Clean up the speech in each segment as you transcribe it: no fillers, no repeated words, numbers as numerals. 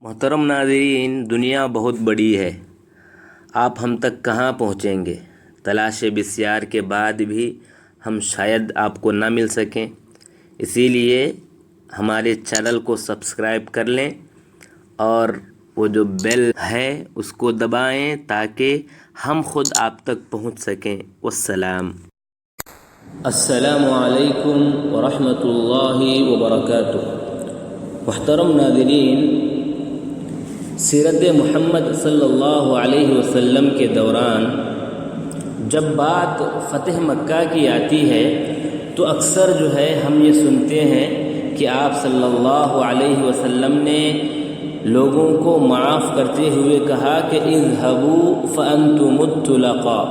محترم ناظرین، دنیا بہت بڑی ہے، آپ ہم تک کہاں پہنچیں گے؟ تلاش بسیار کے بعد بھی ہم شاید آپ کو نہ مل سکیں، اسی لیے ہمارے چینل کو سبسکرائب کر لیں اور وہ جو بیل ہے اس کو دبائیں تاکہ ہم خود آپ تک پہنچ سکیں۔ والسلام۔ السلام علیکم ورحمۃ اللہ وبرکاتہ۔ محترم ناظرین، سیرت محمد صلی اللہ علیہ وسلم کے دوران جب بات فتح مکہ کی آتی ہے تو اکثر ہم یہ سنتے ہیں کہ آپ صلی اللہ علیہ وسلم نے لوگوں کو معاف کرتے ہوئے کہا کہ اذهبوا فانتم الطلقاء،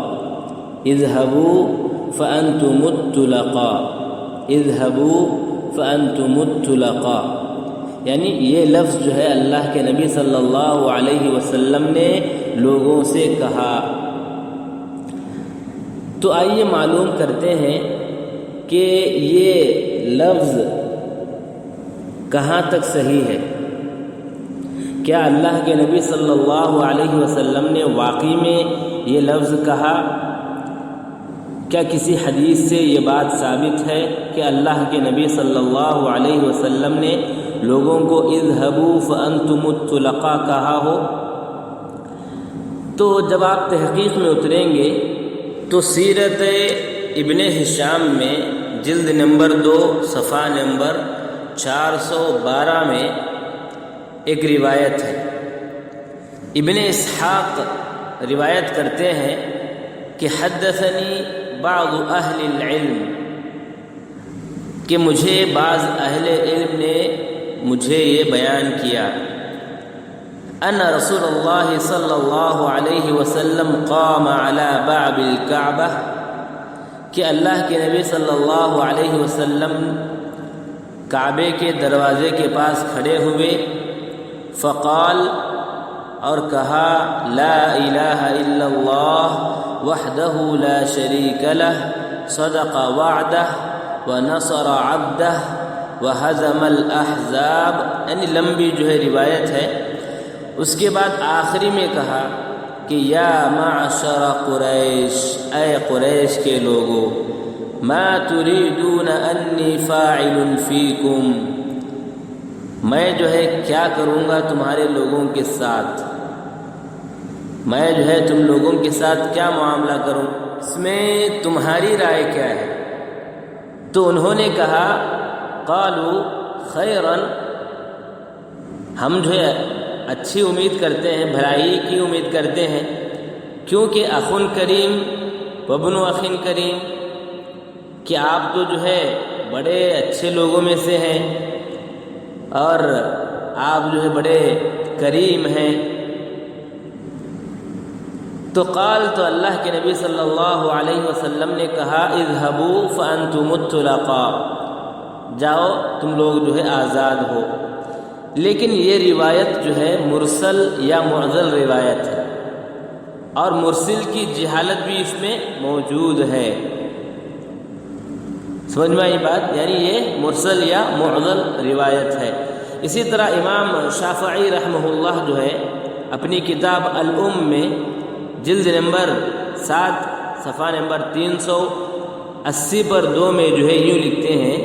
اذهبوا فانتم الطلقاء، اذهبوا فانتم الطلقاء، یعنی یہ لفظ اللہ کے نبی صلی اللہ علیہ وسلم نے لوگوں سے کہا۔ تو آئیے معلوم کرتے ہیں کہ یہ لفظ کہاں تک صحیح ہے۔ کیا اللہ کے نبی صلی اللہ علیہ وسلم نے واقعی میں یہ لفظ کہا؟ کیا کسی حدیث سے یہ بات ثابت ہے کہ اللہ کے نبی صلی اللہ علیہ وسلم نے لوگوں کو اذهبوا فانتم الطلقاء کہا ہو؟ تو جب آپ تحقیق میں اتریں گے تو سیرت ابن ہشام میں جلد نمبر 2 صفحہ نمبر 412 میں ایک روایت ہے۔ ابن اسحاق روایت کرتے ہیں کہ حدثنی بعض اہل العلم، کہ مجھے بعض اہل علم نے مجھے یہ بیان کیا، ان رسول اللہ صلی اللہ علیہ وسلم قام على باب الکعبہ، کہ اللہ کے نبی صلی اللہ علیہ وسلم کعبے کے دروازے کے پاس کھڑے ہوئے، فقال، اور کہا، لا الہ الا اللہ وحدہ لا شریک لہ صدق وعدہ ونصر عبدہ وہزم الاحزاب، یعنی لمبی روایت ہے۔ اس کے بعد آخری میں کہا کہ یا معشر قریش، اے قریش کے لوگو، ما تريدون انی فاعل فیکم، میں کیا کروں گا تمہارے لوگوں کے ساتھ، میں تم لوگوں کے ساتھ کیا معاملہ کروں، اس میں تمہاری رائے کیا ہے؟ تو انہوں نے کہا، قالوا خیرا، ہم اچھی امید کرتے ہیں، بھلائی کی امید کرتے ہیں، کیونکہ اخ کریم وابن اخ کریم، کہ آپ تو بڑے اچھے لوگوں میں سے ہیں اور آپ بڑے کریم ہیں۔ تو قال، تو اللہ کے نبی صلی اللہ علیہ وسلم نے کہا، اذهبوا فانتم الطلقاء، جاؤ تم لوگ آزاد ہو۔ لیکن یہ روایت مرسل یا معضل روایت ہے، اور مرسل کی جہالت بھی اس میں موجود ہے۔ سمجھ میں آئی بات؟ یعنی یہ مرسل یا معضل روایت ہے۔ اسی طرح امام شافعی رحمہ اللہ اپنی کتاب الام میں جلد نمبر 7 صفحہ نمبر 380 پر 2 میں یوں لکھتے ہیں،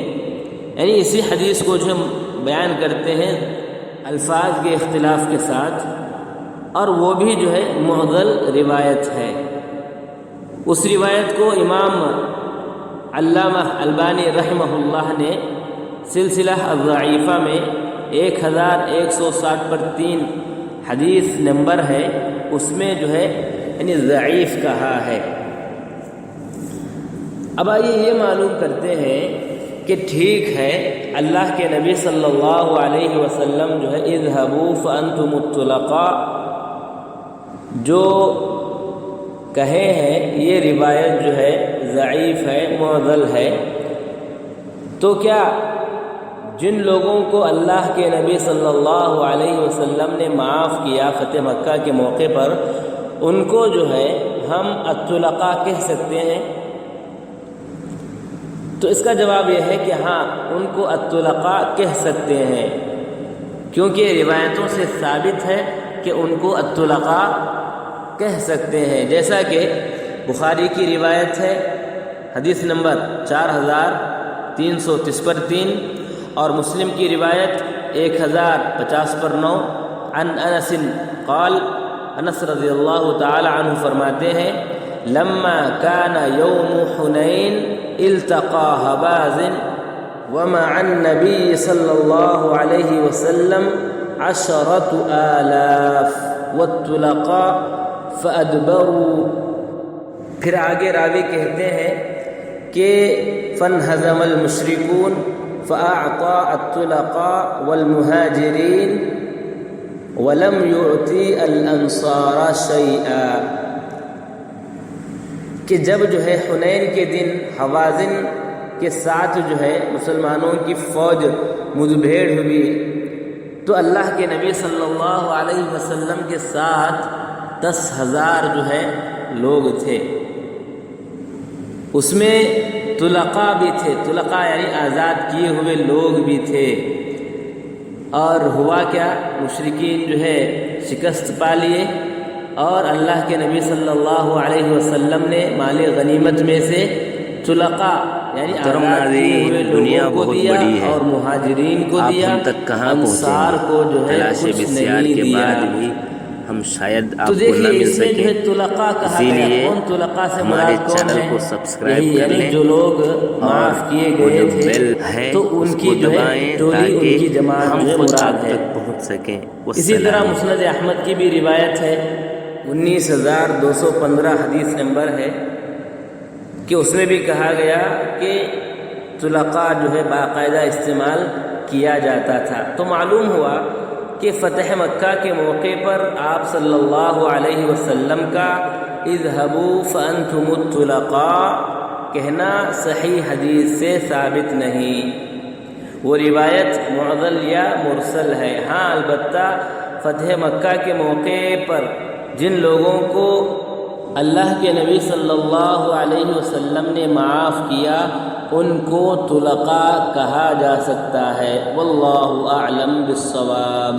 یعنی اسی حدیث کو بیان کرتے ہیں الفاظ کے اختلاف کے ساتھ، اور وہ بھی معضل روایت ہے۔ اس روایت کو امام علامہ البانی رحمہ اللہ نے سلسلہ الضعیفہ میں 1160 پر 3 حدیث نمبر ہے، اس میں یعنی ضعیف کہا ہے۔ اب آئیے یہ معلوم کرتے ہیں کہ ٹھیک ہے، اللہ کے نبی صلی اللہ علیہ وسلم اذهبوا فانتم الطلقاء جو کہے ہیں، یہ روایت ضعیف ہے، معضل ہے۔ تو کیا جن لوگوں کو اللہ کے نبی صلی اللہ علیہ وسلم نے معاف کیا فتح مکہ کے موقع پر، ان کو ہم الطلقاء کہہ سکتے ہیں؟ تو اس کا جواب یہ ہے کہ ہاں، ان کو الطلقاء کہہ سکتے ہیں، کیونکہ روایتوں سے ثابت ہے کہ ان کو الطلقاء کہہ سکتے ہیں، جیسا کہ بخاری کی روایت ہے حدیث نمبر 4353 اور مسلم کی روایت 1050/9 عن انس قال، انس رضی اللہ تعالی عنہ فرماتے ہیں لما كان يوم حنين التقى هبازن ومع النبي صلى الله عليه وسلم 10,000 والطلقاء فأدبروا۔ پھر آگے راوی کہتے ہیں کہ فانہزم المشرکون فأعطى الطلقاء والمهاجرين ولم يعطي الانصار شيئا، کہ جب جو ہے حنین کے دن حوازن کے ساتھ جو ہے مسلمانوں کی فوج مدبھیڑ ہوئی تو اللہ کے نبی صلی اللہ علیہ وسلم کے ساتھ 10,000 جو ہے لوگ تھے، اس میں طلقاء بھی تھے، طلقاء یعنی آزاد کیے ہوئے لوگ بھی تھے۔ اور ہوا کیا، مشرکین جو ہے شکست پا لیے اور اللہ کے نبی صلی اللہ علیہ وسلم نے مال غنیمت میں سے طلقاء یعنی آزاد کیے ہوئے لوگوں کو دیا اور مہاجرین کو دیا، انصار کو جو ہے کچھ نہیں دیا۔ ہم شاید آپ کو نہ مل سکیں، اسی لیے ہمارے چینل کو سبسکرائب کر لیں جو لوگ معاف کیے گئے تھے تو ان کی جو ہے ٹولی، ان کی جماعت جو مراد ہے پہنچ سکیں۔ اسی طرح مسند احمد کی بھی روایت ہے 19,215 حدیث نمبر ہے کہ اس میں بھی کہا گیا کہ طلقاء جو ہے باقاعدہ استعمال کیا جاتا تھا۔ تو معلوم ہوا کہ فتح مکہ کے موقع پر آپ صلی اللہ علیہ وسلم کا اذهبوا فانتم الطلقاء کہنا صحیح حدیث سے ثابت نہیں، وہ روایت معضل یا مرسل ہے۔ ہاں البتہ فتح مکہ کے موقع پر جن لوگوں کو اللہ کے نبی صلی اللہ علیہ وسلم نے معاف کیا ان کو طلقاء کہا جا سکتا ہے۔ واللہ اعلم بالصواب۔